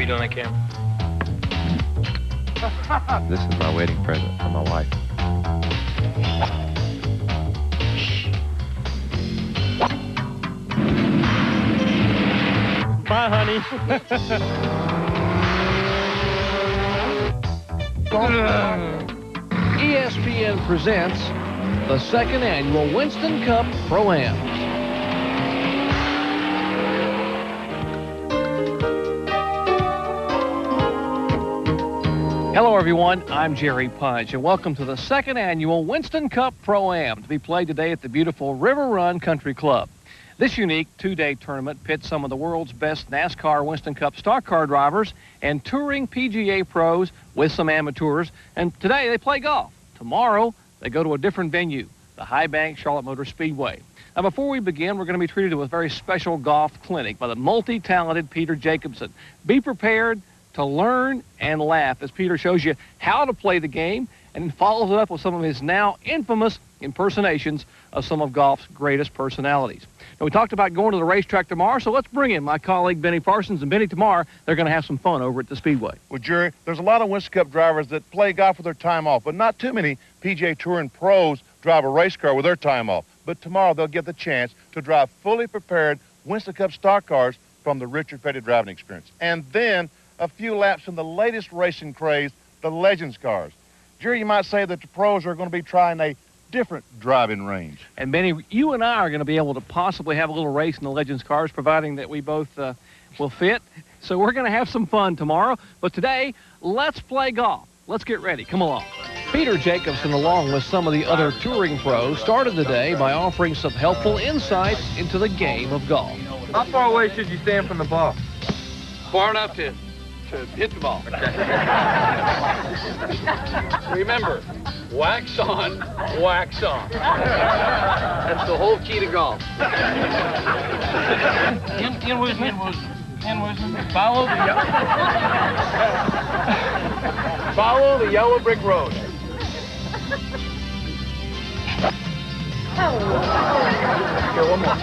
you doing that camera? This is my wedding present for my wife. Bye, honey. ESPN presents the second annual Winston Cup Pro-Am. Hello, everyone. I'm Jerry Punch, and welcome to the second annual Winston Cup Pro-Am to be played today at the beautiful River Run Country Club. This unique two-day tournament pits some of the world's best NASCAR Winston Cup stock car drivers and touring PGA pros with some amateurs, and today they play golf. Tomorrow, they go to a different venue, the High Bank Charlotte Motor Speedway. Now, before we begin, we're going to be treated to a very special golf clinic by the multi-talented Peter Jacobson. Be prepared to learn and laugh as Peter shows you how to play the game and follows it up with some of his now infamous impersonations of some of golf's greatest personalities. Now, we talked about going to the racetrack tomorrow, so let's bring in my colleague Benny Parsons. And Benny, tomorrow they're going to have some fun over at the Speedway. Well, Jerry, there's a lot of Winston Cup drivers that play golf with their time off, but not too many PGA Touring pros drive a race car with their time off. But tomorrow they'll get the chance to drive fully prepared Winston Cup stock cars from the Richard Petty driving experience. And then a few laps in the latest racing craze, the Legends cars. Jerry, you might say that the pros are going to be trying a different driving range. And Benny, you and I are going to be able to possibly have a little race in the Legends cars, providing that we both will fit. So we're going to have some fun tomorrow. But today, let's play golf. Let's get ready. Come along. Peter Jacobson, along with some of the other touring pros, started the day by offering some helpful insights into the game of golf. How far away should you stand from the ball? Far enough to hit the ball. Remember, wax on, wax off. That's the whole key to golf. In Winston. Follow the yellow brick road. Here, one more.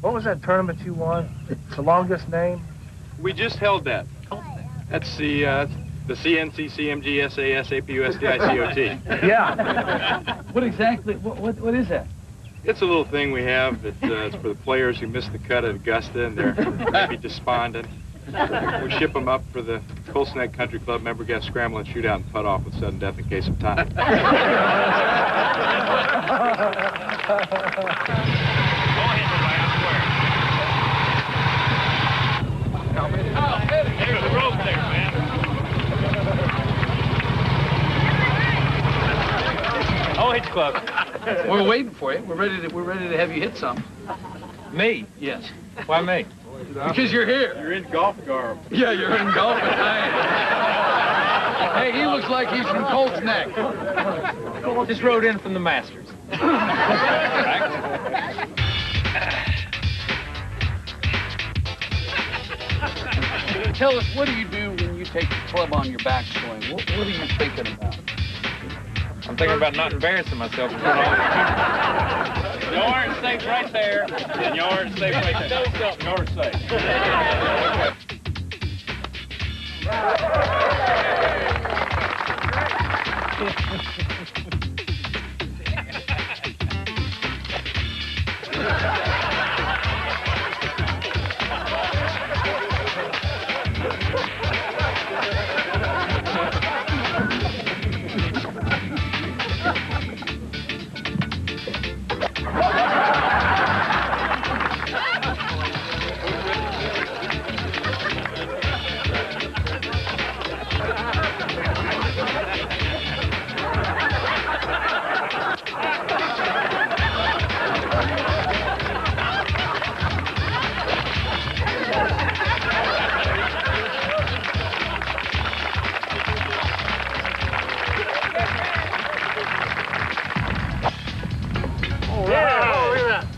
What was that tournament you won? The longest name? We just held that. That's the CNC, CMG, SAS, APUSD, ICOT. Yeah. What exactly? What is that? It's a little thing we have that it's for the players who missed the cut at Augusta and they're maybe despondent. We ship them up for the Colson Neck Country Club member guest scramble and shoot out and putt off with sudden death in case of time. There's the rope there, man. I'll hit you, Club. We're waiting for you. We're ready to have you hit some. Me? Yes. Why me? Because you're here. You're in golf garb. Yeah, you're in golf tonight. Hey, he looks like he's from Colts Neck. Just rode in from the Masters. Tell us, what do you do when you take the club on your backswing? What are you thinking about? I'm thinking about not embarrassing myself. Yours stays right there, and yours stays right there. Yours stays.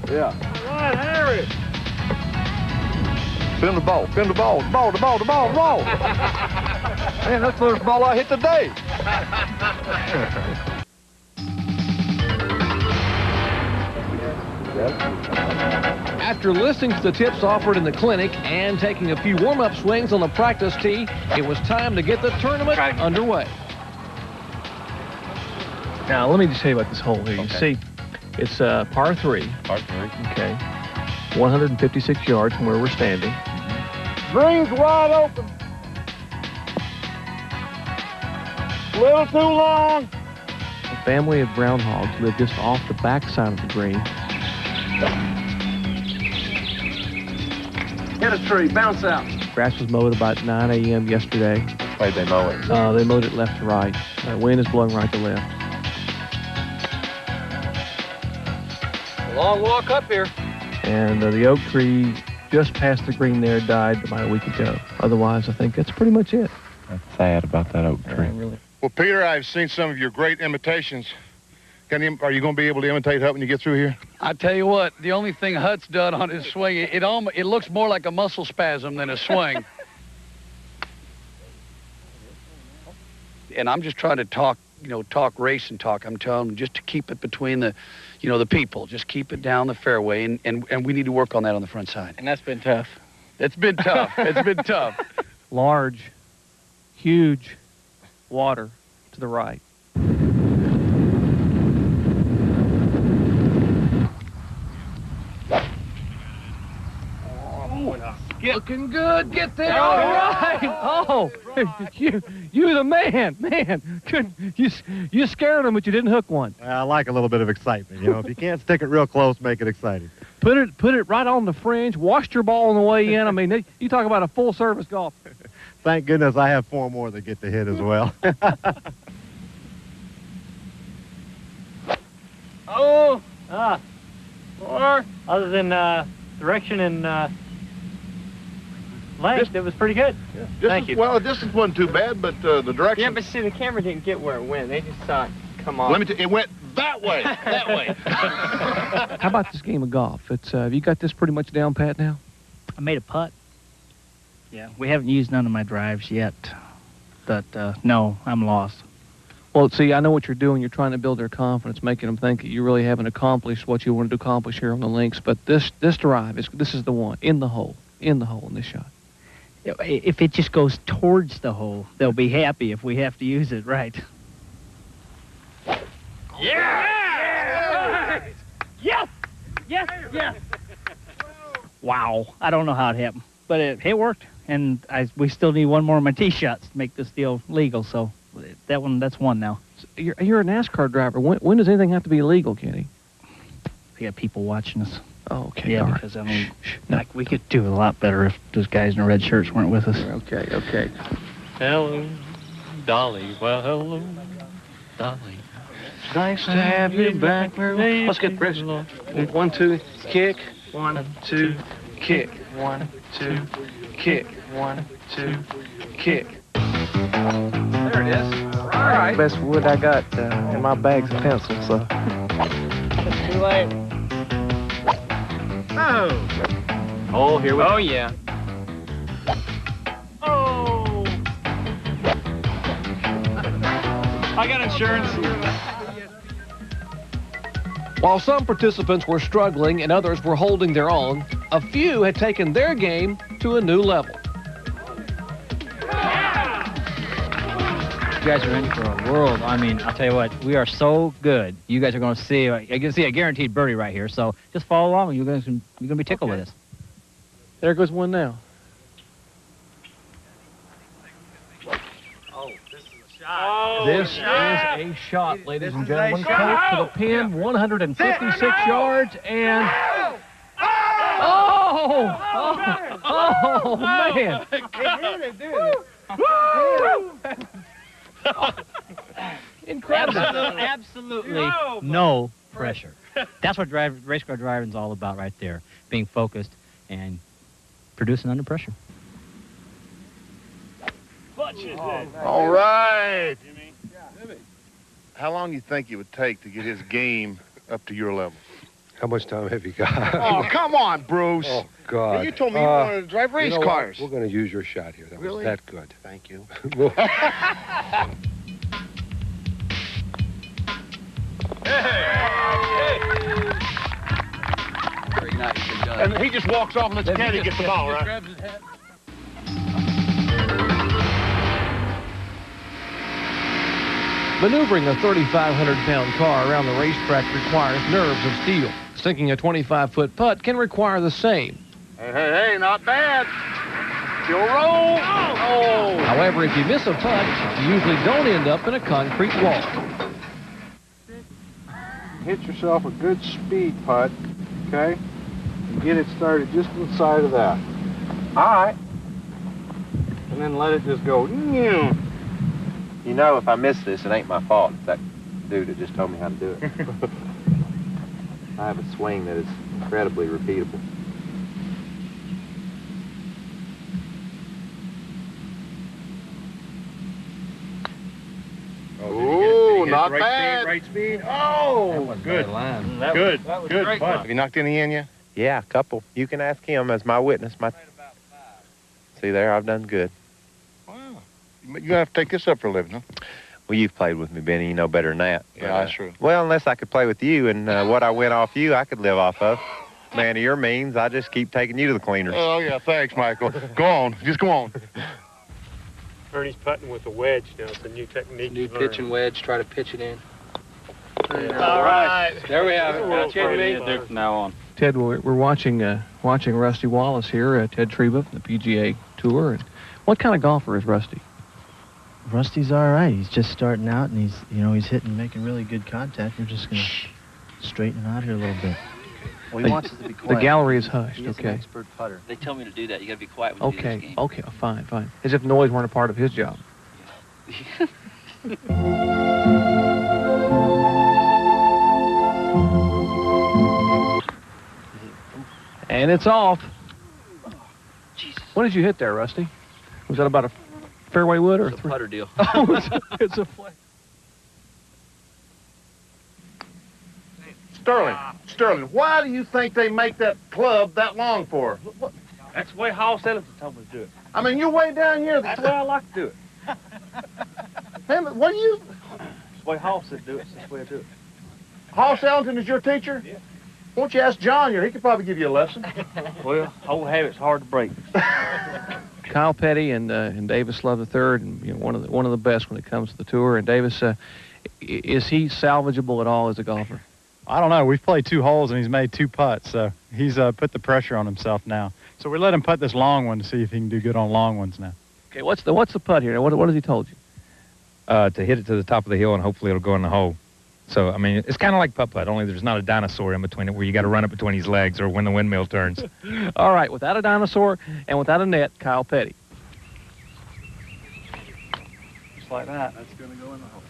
Yeah. All right, Harry. Spin the ball, spin the ball, the ball. Man, that's the first ball I hit today. Yes. After listening to the tips offered in the clinic and taking a few warm-up swings on the practice tee, it was time to get the tournament underway. Now, let me just tell you about this hole here. You see, it's par 3. Par 3. Okay. 156 yards from where we're standing. Green's wide open. A little too long. A family of groundhogs live just off the back side of the green. Hit a tree, bounce out. Grass was mowed about 9 a.m. yesterday. Why did they mow it? They mowed it left to right. Wind is blowing right to left. Long walk up here. And the oak tree just past the green there died about a week ago. Otherwise, I think that's pretty much it. That's sad about that oak tree. Really. Well, Peter, I've seen some of your great imitations. Are you going to be able to imitate Hut when you get through here? I tell you what, the only thing Hut's done on his swing, it looks more like a muscle spasm than a swing. And I'm just trying to talk race and talk. I'm telling them just to keep it between the people. Just keep it down the fairway, and we need to work on that on the front side. And that's been tough. It's been tough. It's been tough. Large, huge water to the right. Looking good. Get there. All right. Oh, you the man. Man, you scared him, but you didn't hook one. I like a little bit of excitement. If you can't stick it real close, make it exciting. Put it right on the fringe. Washed your ball on the way in. I mean, you talk about a full-service golf. Thank goodness I have 4 more that get to hit as well. Or other than direction and length, it was pretty good. Yeah. Thank you. Well, the distance wasn't too bad, but the direction... Yeah, but see, the camera didn't get where it went. They just saw it come off. Let me tell you, it went that way, that way. How about this game of golf? Have you got this pretty much down pat now? I made a putt. Yeah, we haven't used none of my drives yet, but no, I'm lost. Well, see, I know what you're doing. You're trying to build their confidence, making them think that you really haven't accomplished what you wanted to accomplish here on the links. But this drive, this is the one, in the hole in this shot. If it just goes towards the hole, they'll be happy if we have to use it right. Yeah! Yes! Yes! Yes! Wow, I don't know how it happened, but it worked, and we still need one more of my tee shots to make this deal legal, so that's one now. So you're a NASCAR driver. When does anything have to be illegal, Kenny? We got people watching us. Oh, okay. Yeah, because, I mean, like, we could do a lot better if those guys in the red shirts weren't with us. Okay. Hello, Dolly. Well, hello, Dolly. Nice to have you back. Let's get Chris. 1, 2, kick. 1, 2, kick. 1, 2, kick. 1, 2, kick. There it is. All right. Best wood I got in my bag's a pencil, so. Too late. Oh, here we go. Oh, yeah. Oh! I got insurance. While some participants were struggling and others were holding their own, a few had taken their game to a new level. You guys are in for a world. I mean, I'll tell you what, we are so good. You guys are going to see, I can see a guaranteed birdie right here. So just follow along and you're going to be tickled with us. There goes one now. Oh, this is a shot. This is a shot, ladies and gentlemen. Close to the pin, 156 yards, and... Oh, man. Incredible. Absolutely no pressure. That's what race car driving is all about right there. Being focused and producing under pressure. All right. How long do you think it would take to get his game up to your level? How much time have you got? Oh, come on, Bruce. Oh, God. You told me you wanted to drive race cars. We're going to use your shot here. That was that good. Thank you. Very nice. Good job. And he just walks off and lets the caddy get the ball, right? Grabs his hat. Maneuvering a 3,500-pound car around the racetrack requires nerves of steel. Sinking a 25-foot putt can require the same. Hey, not bad. You'll roll. Oh. However, if you miss a putt, you usually don't end up in a concrete wall. Hit yourself a good speed putt, okay? And get it started just inside of that. All right. And then let it just go. You know, if I miss this, it ain't my fault. It's that dude that just told me how to do it. I have a swing that is incredibly repeatable. Oh, not right bad. Speed, right speed. Oh, good. Line. Good putt. Have you knocked any in yet? Yeah, a couple. You can ask him as my witness. See there, I've done good. Wow. You have to take this up for a living, huh? Well, you've played with me, Benny. You know better than that. Yeah, that's true. Well, unless I could play with you, and what I win off you, I could live off of. Man of your means, I just keep taking you to the cleaners. Oh, yeah, thanks, Michael. Go on. Just go on. Ernie's putting with a wedge now. It's a new technique. New pitch and wedge. Try to pitch it in. All right. There we have it. That's Check what me. we do from now on. Ted, we're watching Rusty Wallace here, Ted Treba from the PGA Tour. And what kind of golfer is Rusty? Rusty's all right. He's just starting out, and he's hitting, making really good contact. We're just gonna straighten him out here a little bit. Well, he wants us to be quiet. The gallery is hushed. He is an expert putter. They tell me to do that. You got to be quiet when you do this game. Okay, fine. As if noise weren't a part of his job. And it's off. Jesus. What did you hit there, Rusty? Was that about a fairway wood or It's a putter deal. Oh, it's a flag. Sterling, why do you think they make that club that long for? That's the way Hoss Ellison told me to do it. I mean, you're way down here. That's the way I like to do it. Hey, what do you... That's the way Hoss said do it. That's the way I do it. Hoss Ellington is your teacher? Yeah. Won't you ask John here? He could probably give you a lesson. Well, old habits hard to break. Kyle Petty and Davis Love III, and one of the best when it comes to the tour. And Davis, is he salvageable at all as a golfer? I don't know. We've played 2 holes and he's made 2 putts, so he's put the pressure on himself now. So we let him putt this long one to see if he can do good on long ones now. Okay, what's the putt here? What has he told you? To hit it to the top of the hill and hopefully it'll go in the hole. So, I mean, it's kind of like putt-putt, only there's not a dinosaur in between it where you got to run it between his legs or when the windmill turns. All right, without a dinosaur and without a net, Kyle Petty. Just like that. That's going to go in the hole.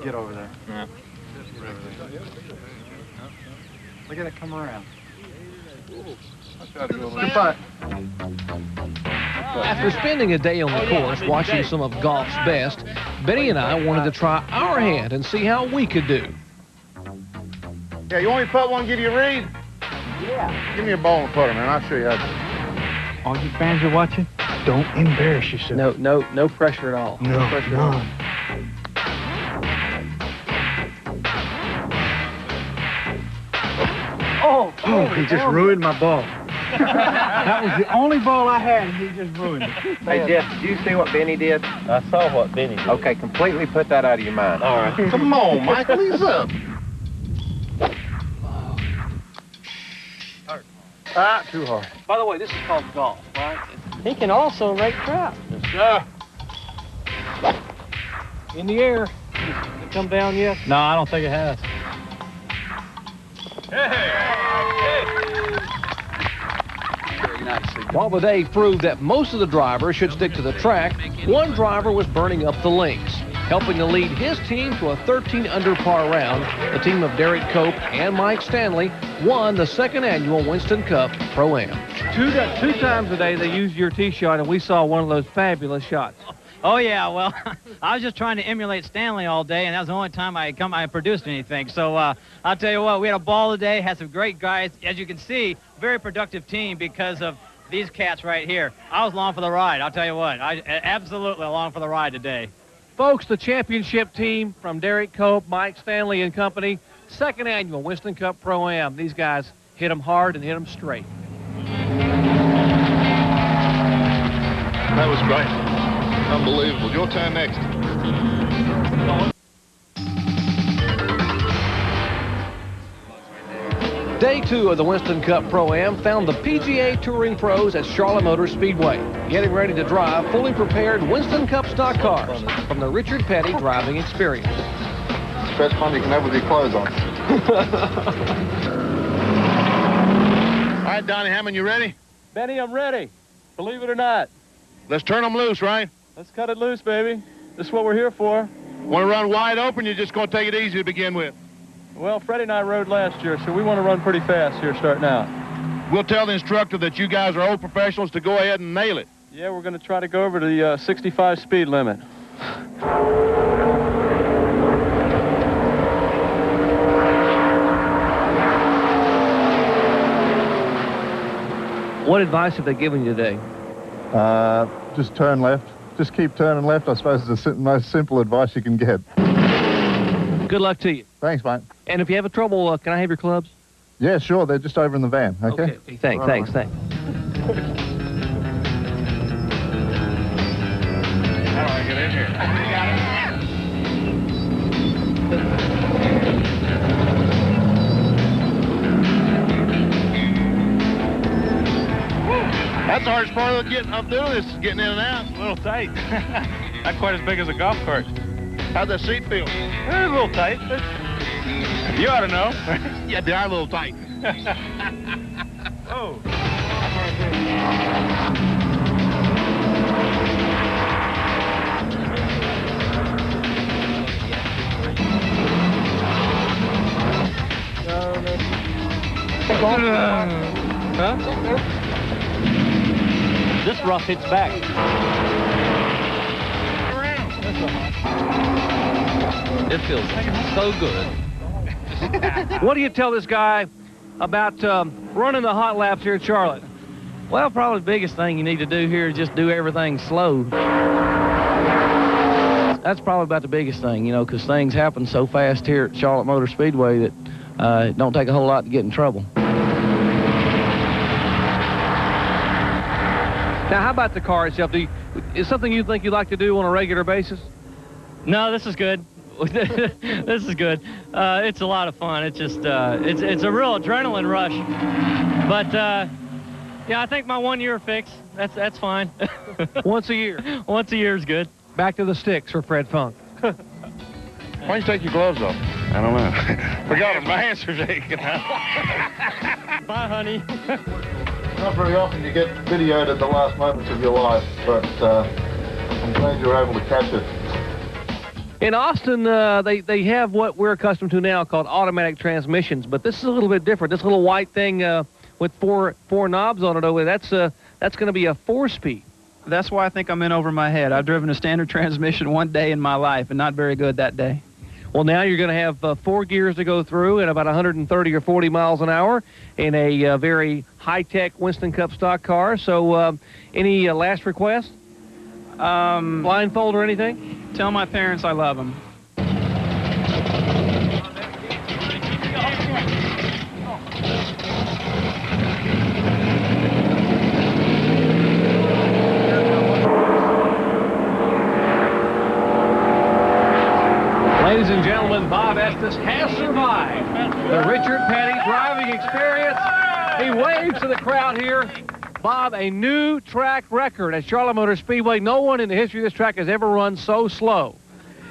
Get over there. Yeah. Look at it come around. Good putt. After spending a day on the course watching some of golf's best, Benny and I wanted to try our hand and see how we could do. Yeah, you want me to putt one, give you a read? Yeah. Give me a ball and putter, man. I'll show you how to do it. All you fans are watching, don't embarrass yourself. No pressure at all. No pressure none. at all. Oh, he just ruined my ball. That was the only ball I had, and he just ruined it. Hey, Jeff, did you see what Benny did? I saw what Benny did. Okay, completely put that out of your mind. All right. Come on, Michael, ease up. Too hard. By the way, this is called golf, right? He can also rake trout. In the air. Has it come down yet? No, I don't think it has. While the day proved that most of the drivers should stick to the track, one driver was burning up the links, helping to lead his team to a 13-under par round. The team of Derek Cope and Mike Stanley won the 2nd annual Winston Cup Pro-Am. Two times a day they used your tee shot, and we saw one of those fabulous shots. Oh, yeah, well, I was just trying to emulate Stanley all day, and that was the only time I produced anything. So I'll tell you what, we had a ball today, had some great guys. As you can see, very productive team because of these cats right here. I was along for the ride, I'll tell you what. I absolutely along for the ride today. Folks, the championship team from Derek Cope, Mike Stanley and company, 2nd annual Winston Cup Pro-Am. These guys Hit them hard and hit them straight. That was great. Unbelievable. Your turn next. Day 2 of the Winston Cup Pro-Am found the PGA Touring Pros at Charlotte Motor Speedway, getting ready to drive fully prepared Winston Cup stock cars from the Richard Petty driving experience. It's the best fun you can have with your clothes on. All right, Donnie Hammond, you ready? Benny, I'm ready. Believe it or not. Let's turn them loose, right? Let's cut it loose, baby. This is what we're here for. Want to run wide open? You're just going to take it easy to begin with. Well, Freddie and I rode last year, so we want to run pretty fast here starting out. We'll tell the instructor that you guys are old professionals to go ahead and nail it. Yeah, we're going to try to go over the 65 speed limit. What advice have they given you today? Just turn left. Just keep turning left, I suppose, is the most simple advice you can get. Good luck to you. Thanks, mate. And if you have trouble, can I have your clubs? Yeah, sure. They're just over in the van, okay? Okay. Thanks. All right. How do I get in here? That's the hardest part of doing this, is getting in and out. A little tight. Not quite as big as a golf cart. How'd that seat feel? A little tight. You ought to know. Yeah, they are a little tight. Oh. Huh? This rough hits back. It feels so good. What do you tell this guy about running the hot laps here at Charlotte? Well, probably the biggest thing you need to do here is just do everything slow. That's probably about the biggest thing, you know, because things happen so fast here at Charlotte Motor Speedway that it don't take a whole lot to get in trouble. Now, how about the car itself? Is it something you think you'd like to do on a regular basis? No, this is good. This is good. It's a lot of fun. It's just, it's a real adrenaline rush. But, yeah, I think my 1 year fix, that's fine. Once a year? Once a year is good. Back to the sticks for Fred Funk. Why don't you take your gloves off? I don't know. Forgot them. My hands are shaking. Bye, honey. Not very often you get videoed at the last moments of your life, but I'm glad you were able to catch it. In Austin, they have what we're accustomed to now called automatic transmissions, but this is a little bit different. This little white thing with four knobs on it over there, that's going to be a 4-speed. That's why I think I'm in over my head. I've driven a standard transmission one day in my life and not very good that day. Well, now you're going to have 4 gears to go through at about 130 or 40 miles an hour in a very high-tech Winston Cup stock car. So any last request? Blindfold or anything? Tell my parents I love them. Ladies and gentlemen, Bob Estes has survived the Richard Petty driving experience. He waves to the crowd here. Bob, a new track record at Charlotte Motor Speedway. No one in the history of this track has ever run so slow.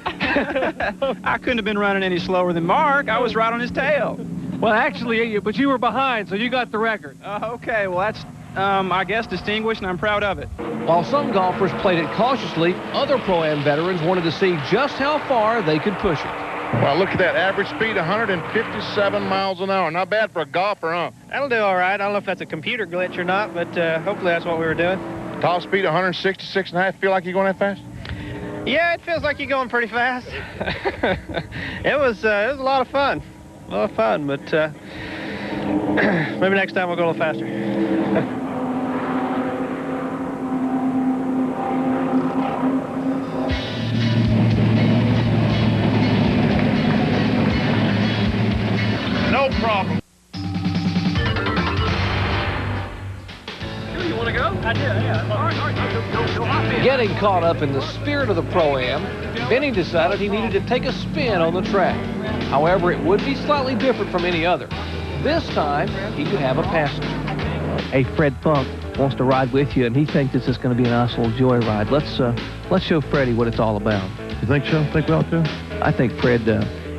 I couldn't have been running any slower than Mark. I was right on his tail. Well, actually, but you were behind, so you got the record. Okay, well, that's, I guess, distinguished, and I'm proud of it. While some golfers played it cautiously, other Pro-Am veterans wanted to see just how far they could push it. Well, look at that. Average speed, 157 miles an hour. Not bad for a golfer, huh? That'll do all right. I don't know if that's a computer glitch or not, but hopefully that's what we were doing. Top speed, 166 and a half. Feel like you're going that fast? Yeah, it feels like you're going pretty fast. It was a lot of fun. A lot of fun, but maybe next time we'll go a little faster. No problem. Getting caught up in the spirit of the Pro-Am, Benny decided he needed to take a spin on the track. However, it would be slightly different from any other. This time, he could have a passenger. Hey, Fred Funk wants to ride with you, and he thinks this is going to be a nice little joyride. Let's show Freddie what it's all about. You think so? Think we ought to? I think Fred,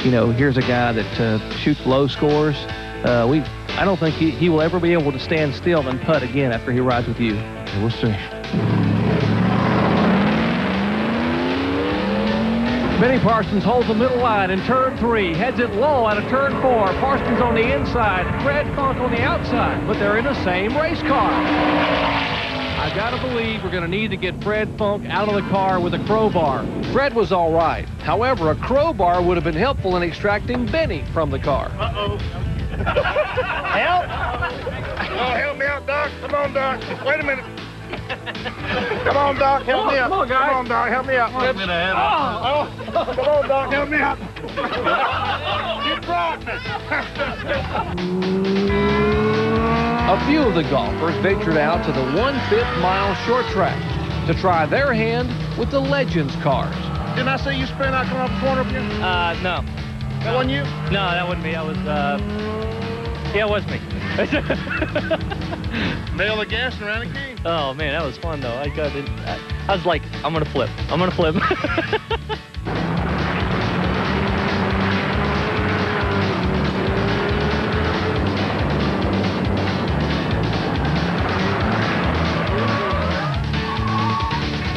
you know, here's a guy that shoots low scores. I don't think he will ever be able to stand still and putt again after he rides with you. Yeah, we'll see. Benny Parsons holds the middle line in turn 3, heads it low out of turn 4. Parsons on the inside, Fred Funk on the outside, but they're in the same race car. I've got to believe we're going to need to get Fred Funk out of the car with a crowbar. Fred was all right. However, a crowbar would have been helpful in extracting Benny from the car. Uh-oh. Help! Oh, help me out, Doc. Come on, Doc. Wait a minute. Come on, Doc. Help me out. Come on, guys. Come on, Doc. Help me out. Come Come on, Doc. Help me out. Get brightness. A few of the golfers ventured out to the 1/5 mile short track to try their hand with the Legends cars. Didn't I see you spin out coming off the corner up here? No. That wasn't you? No, that wasn't me. That was, yeah, it was me. Nail the gas and ran the key. Oh, man, that was fun, though. I was like, I'm going to flip. I'm going to flip.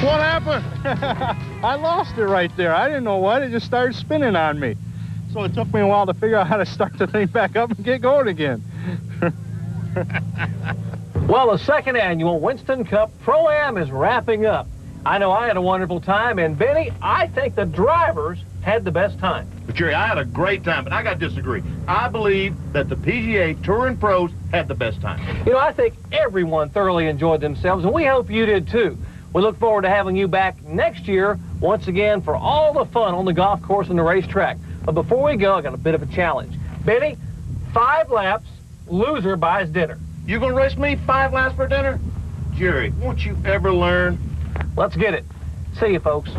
What happened? I lost it right there. I didn't know what. It just started spinning on me. So it took me a while to figure out how to start the thing back up and get going again. Well, the second annual Winston Cup Pro-Am is wrapping up. I know I had a wonderful time, and Benny, I think the drivers had the best time. But Jerry, I had a great time, but I got to disagree. I believe that the PGA Touring Pros had the best time. You know, I think everyone thoroughly enjoyed themselves, and we hope you did too. We look forward to having you back next year once again for all the fun on the golf course and the racetrack. But before we go, I got a bit of a challenge. Benny, 5 laps, loser buys dinner. You gonna race me 5 laps for dinner? Jerry, won't you ever learn? Let's get it. See you, folks.